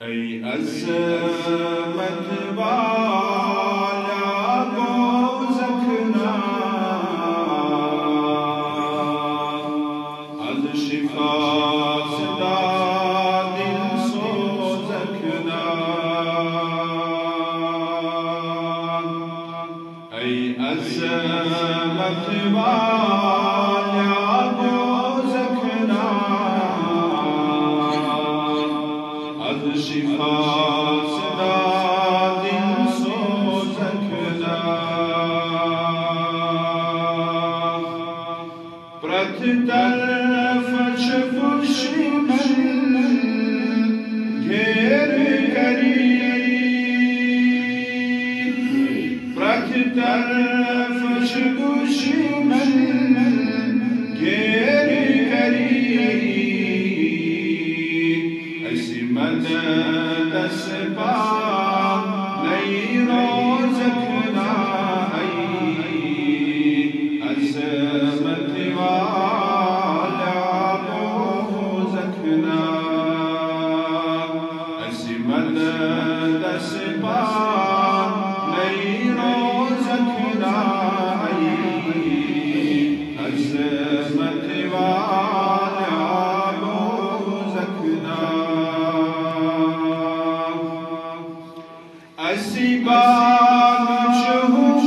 ای عظمت والا بوزکنا از شفا صدا دل سوزکنا ای عظمت والا بوزکنا از شفا صدا دل سوزکنا پرت طرف چپوشی من گیر کری پرت طرف چپوشی من گیر کری ایسی مدد سپا نئی روزکنا ای عظمت والا بوزکنا ایسی مدد سپا نئی روزکنا ای عظمت والا بوزکنا ایسی باغ چهون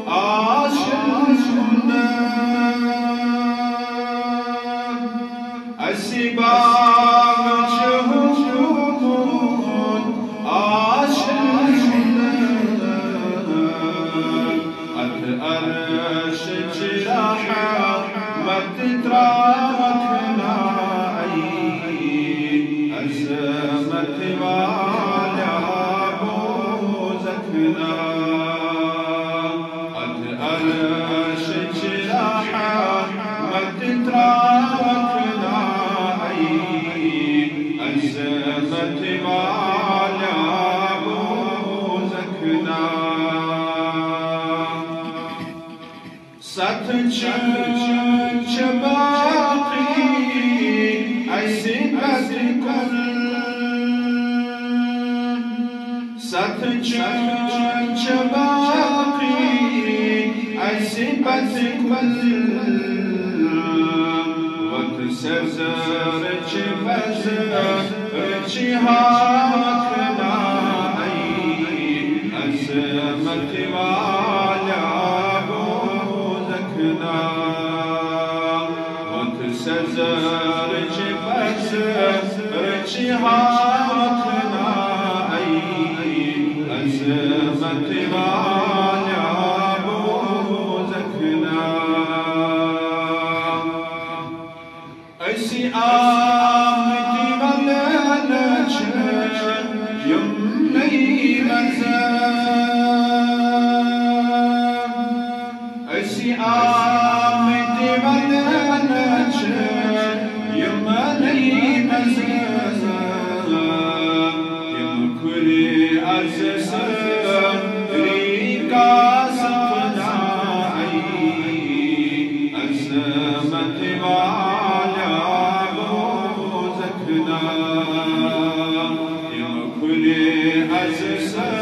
آشنده ایسی باغ چهون آشنده ات عرش چراحا مت تراکنا ای عظمت والا بوزکنا ات عرش چراحا مت تراکنا ای عظمت والا بوزکنا ست چنچ باقی ایسی بدر کن ست چنچ باقی ایسی بدر کن وقت سرزر چه وزر چی حاکنا ای عظمت والا بوزکنا وقت سرزر چه وزر چی حاکنا ای عظمت والا بوزکنا ایسی آمدی ولنچه یمنی مزم ایسی آمدی ولنچه یمنی مزم یم کلی عزیزم ریکا سپنا ای عظمت والا بوزکنا یم کلی عزیزم